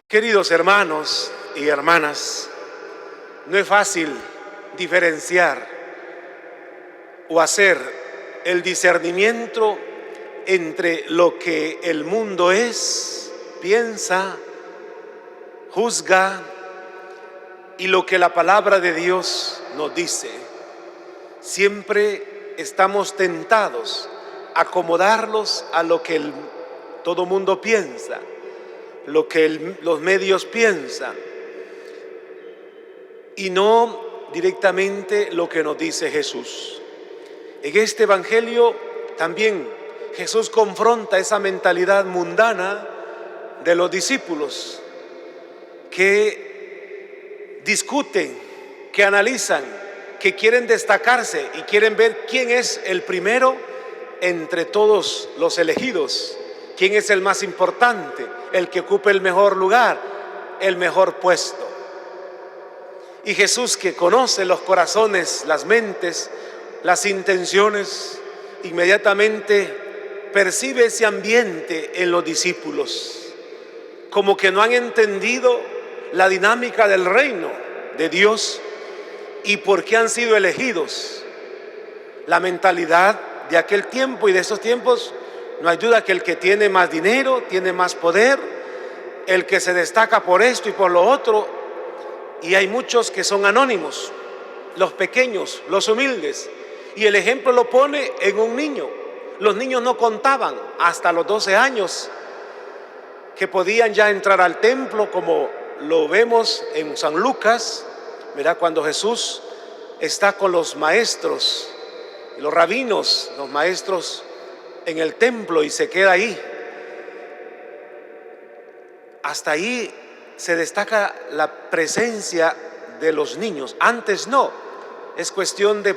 Queridos hermanos y hermanas, no es fácil diferenciar o hacer el discernimiento entre lo que el mundo es, piensa, juzga y lo que la palabra de Dios nos dice. Siempre estamos tentados a acomodarlos a lo que todo mundo piensa, lo que los medios piensan, y no directamente lo que nos dice Jesús. En este evangelio también Jesús confronta esa mentalidad mundana de los discípulos que discuten, que analizan, que quieren destacarse y quieren ver quién es el primero entre todos los elegidos, quién es el más importante, el que ocupe el mejor lugar, el mejor puesto. Y Jesús, que conoce los corazones, las mentes, las intenciones, inmediatamente percibe ese ambiente en los discípulos, como que no han entendido la dinámica del reino de Dios y por qué han sido elegidos. La mentalidad de aquel tiempo y de estos tiempos no hay duda que el que tiene más dinero, tiene más poder, el que se destaca por esto y por lo otro, y hay muchos que son anónimos, los pequeños, los humildes, y el ejemplo lo pone en un niño. Los niños no contaban hasta los 12 años que podían ya entrar al templo, como lo vemos en San Lucas, ¿verdad? Cuando Jesús está con los maestros, los rabinos, los maestros en el templo, y se queda ahí. Hasta ahí se destaca la presencia de los niños. Antes no, es cuestión de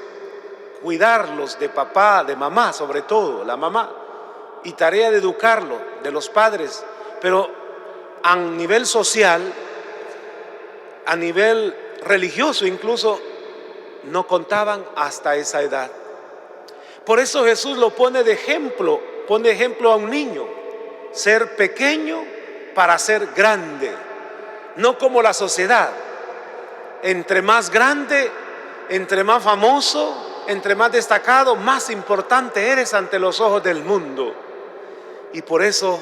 cuidarlos, de papá, de mamá, sobre todo la mamá, y tarea de educarlo, de los padres. Pero a nivel social, a nivel religioso incluso, no contaban hasta esa edad. Por eso Jesús lo pone de ejemplo, pone ejemplo a un niño, ser pequeño para ser grande, no como la sociedad. Entre más grande, entre más famoso, entre más destacado, más importante eres ante los ojos del mundo. Y por eso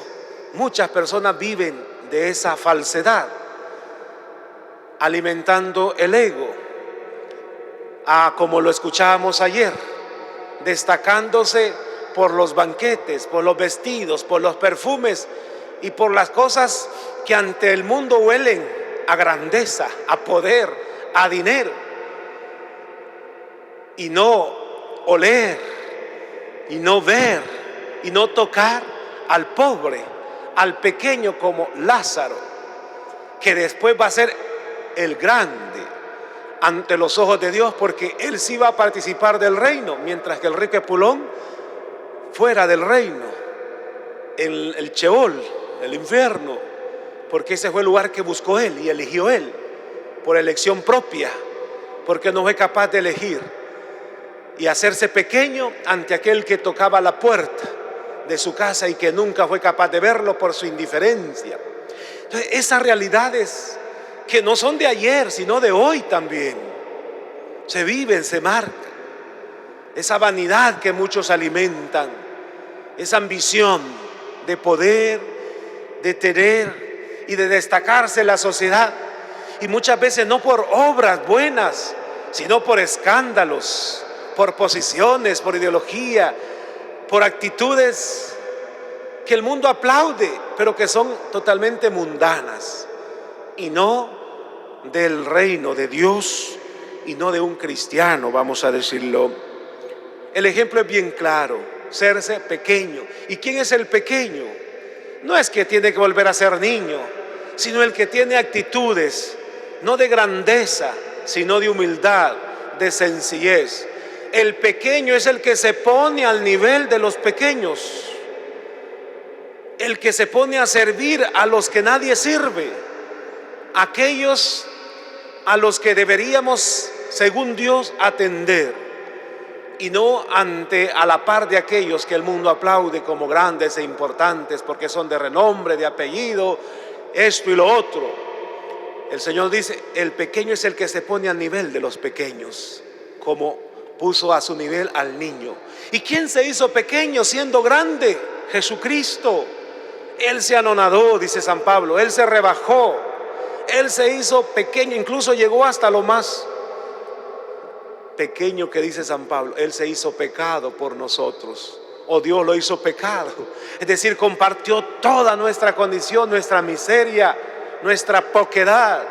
muchas personas viven de esa falsedad, alimentando el ego, como lo escuchábamos ayer, destacándose por los banquetes, por los vestidos, por los perfumes y por las cosas que ante el mundo huelen a grandeza, a poder, a dinero, y no oler, y no ver, y no tocar al pobre, al pequeño, como Lázaro, que después va a ser el grande ante los ojos de Dios, porque él sí va a participar del reino, mientras que el rico Epulón fuera del reino, el Sheol, el infierno, porque ese fue el lugar que buscó él y eligió él por elección propia, porque no fue capaz de elegir y hacerse pequeño ante aquel que tocaba la puerta de su casa y que nunca fue capaz de verlo por su indiferencia. Entonces, esas realidades que no son de ayer, sino de hoy también, se viven, se marcan. Esa vanidad que muchos alimentan, esa ambición de poder, de tener y de destacarse en la sociedad, y muchas veces no por obras buenas, sino por escándalos, por posiciones, por ideología, por actitudes que el mundo aplaude, pero que son totalmente mundanas y no del reino de Dios y no de un cristiano, vamos a decirlo. El ejemplo es bien claro, serse pequeño. ¿Y quién es el pequeño? No es que tiene que volver a ser niño, sino el que tiene actitudes, no de grandeza, sino de humildad, de sencillez. El pequeño es el que se pone al nivel de los pequeños, el que se pone a servir a los que nadie sirve, aquellos a los que deberíamos, según Dios, atender, y no a la par de aquellos que el mundo aplaude como grandes e importantes porque son de renombre, de apellido, esto y lo otro. El Señor dice, el pequeño es el que se pone al nivel de los pequeños, como puso a su nivel al niño. ¿Y quién se hizo pequeño siendo grande? Jesucristo. Él se anonadó, dice San Pablo, Él se rebajó, Él se hizo pequeño, incluso llegó hasta lo más pequeño que dice San Pablo. Él se hizo pecado por nosotros, o Dios lo hizo pecado, es decir, compartió toda nuestra condición, nuestra miseria, nuestra poquedad,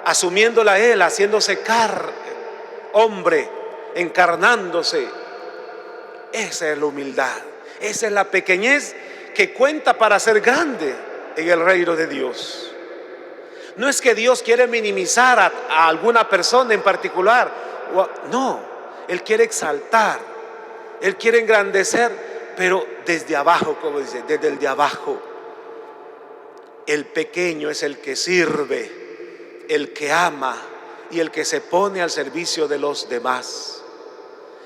asumiéndola Él, haciéndose carne, hombre, encarnándose. Esa es la humildad, esa es la pequeñez que cuenta para ser grande en el reino de Dios. No es que Dios quiere minimizar a alguna persona en particular, no, Él quiere exaltar, Él quiere engrandecer, pero desde abajo, como dice, desde el de abajo. El pequeño es el que sirve, el que ama y el que se pone al servicio de los demás.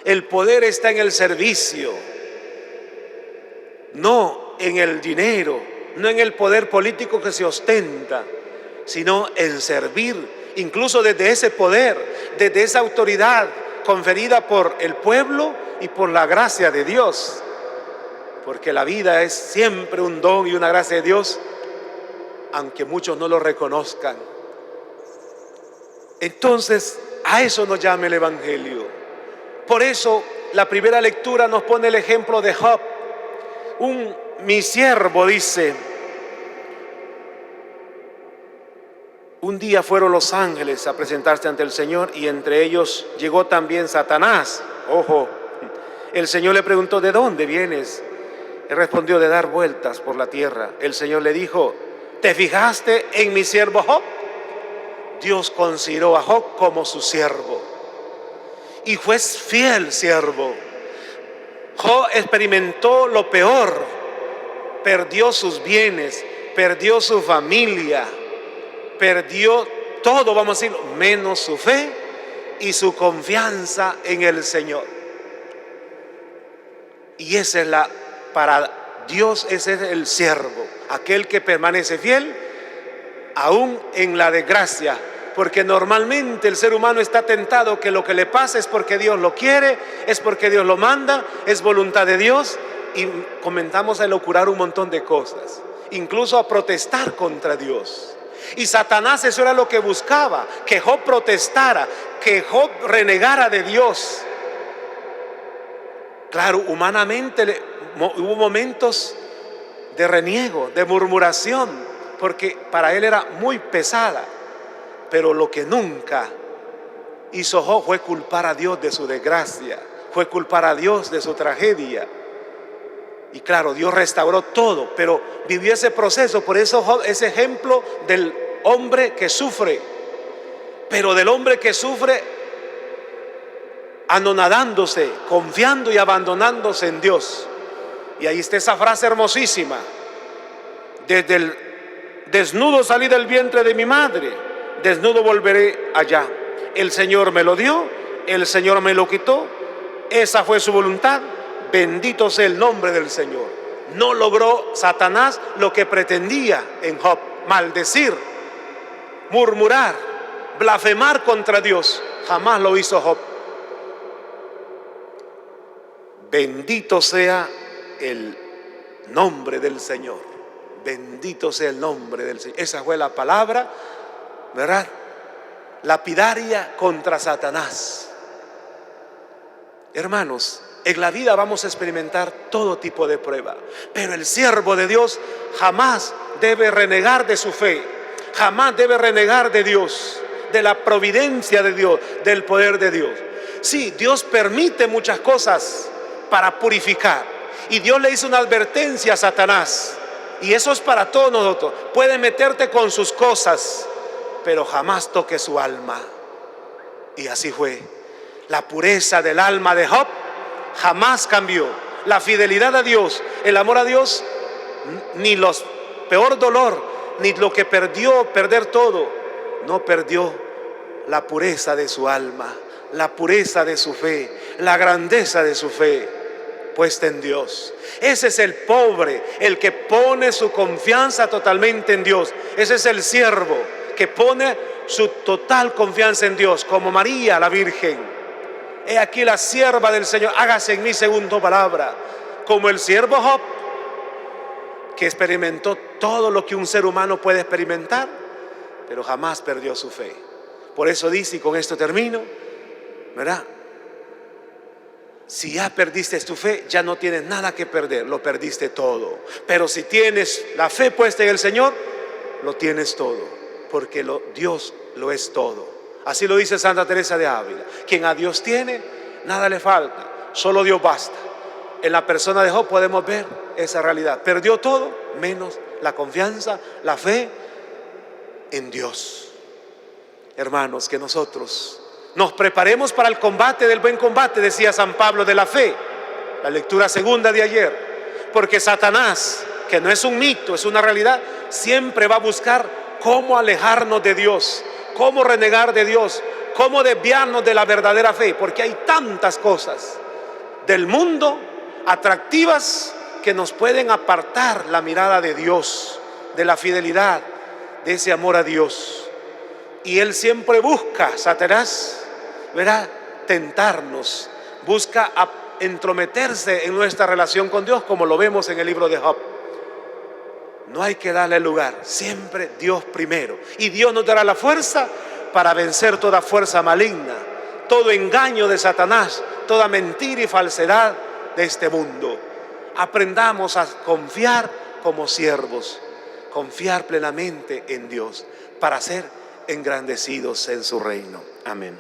El poder está en el servicio, no en el dinero, no en el poder político que se ostenta, sino en servir, incluso desde ese poder, desde esa autoridad conferida por el pueblo y por la gracia de Dios, porque la vida es siempre un don y una gracia de Dios, aunque muchos no lo reconozcan. Entonces, a eso nos llama el Evangelio. Por eso, la primera lectura nos pone el ejemplo de Job. Mi siervo, dice, un día fueron los ángeles a presentarse ante el Señor y entre ellos llegó también Satanás. Ojo, el Señor le preguntó, ¿de dónde vienes? Él respondió, de dar vueltas por la tierra. El Señor le dijo, ¿te fijaste en mi siervo Job? Dios consideró a Job como su siervo y fue fiel siervo. Job experimentó lo peor, perdió sus bienes, perdió su familia, perdió todo, vamos a decir, menos su fe y su confianza en el Señor. Y esa es para Dios ese es el siervo, aquel que permanece fiel aún en la desgracia, porque normalmente el ser humano está tentado que lo que le pasa es porque Dios lo quiere, es porque Dios lo manda, es voluntad de Dios, y comenzamos a elucubrar un montón de cosas, incluso a protestar contra Dios. Y Satanás eso era lo que buscaba, que Job protestara, que Job renegara de Dios. Claro, humanamente hubo momentos de reniego, de murmuración, porque para él era muy pesada. Pero lo que nunca hizo Job fue culpar a Dios de su desgracia, fue culpar a Dios de su tragedia. Y claro, Dios restauró todo, pero vivió ese proceso. Por eso Job es ejemplo del hombre que sufre, pero del hombre que sufre anonadándose, confiando y abandonándose en Dios. Y ahí está esa frase hermosísima: desde el desnudo salí del vientre de mi madre, desnudo volveré allá. El Señor me lo dio, el Señor me lo quitó, esa fue su voluntad, bendito sea el nombre del Señor. No logró Satanás lo que pretendía en Job: maldecir, murmurar, blasfemar contra Dios. Jamás lo hizo Job. Bendito sea el nombre del Señor, bendito sea el nombre del Señor. Esa fue la palabra, ¿verdad?, lapidaria contra Satanás. Hermanos, en la vida vamos a experimentar todo tipo de prueba, pero el siervo de Dios jamás debe renegar de su fe, jamás debe renegar de Dios, de la providencia de Dios, del poder de Dios. Sí, Dios permite muchas cosas para purificar, y Dios le hizo una advertencia a Satanás, y eso es para todos nosotros. Puede meterte con sus cosas, pero jamás toque su alma. Y así fue. La pureza del alma de Job jamás cambió. La fidelidad a Dios, el amor a Dios, ni los peor dolor, ni lo que perder todo, no perdió la pureza de su alma, la pureza de su fe, la grandeza de su fe. puesta en Dios. Ese es el pobre, el que pone su confianza totalmente en Dios. Ese es el siervo que pone su total confianza en Dios, como María la Virgen. He aquí la sierva del Señor, hágase en mí según tu palabra. Como el siervo Job, que experimentó todo lo que un ser humano puede experimentar, pero jamás perdió su fe. Por eso dice, y con esto termino, ¿verdad? Si ya perdiste tu fe, ya no tienes nada que perder, lo perdiste todo. Pero si tienes la fe puesta en el Señor, lo tienes todo, porque Dios lo es todo. Así lo dice Santa Teresa de Ávila: quien a Dios tiene, nada le falta, solo Dios basta. En la persona de Job podemos ver esa realidad. Perdió todo menos la confianza, la fe en Dios. Hermanos, que nosotros nos preparemos para el combate del buen combate, decía San Pablo, de la fe. La lectura segunda de ayer. Porque Satanás, que no es un mito, es una realidad, siempre va a buscar cómo alejarnos de Dios, cómo renegar de Dios, cómo desviarnos de la verdadera fe. Porque hay tantas cosas del mundo atractivas que nos pueden apartar la mirada de Dios, de la fidelidad, de ese amor a Dios. Y él siempre busca, Satanás, ¿verdad?, tentarnos, busca entrometerse en nuestra relación con Dios, como lo vemos en el libro de Job. No hay que darle lugar, siempre Dios primero. Y Dios nos dará la fuerza para vencer toda fuerza maligna, todo engaño de Satanás, toda mentira y falsedad de este mundo. Aprendamos a confiar como siervos, confiar plenamente en Dios para ser engrandecidos en su reino. Amén.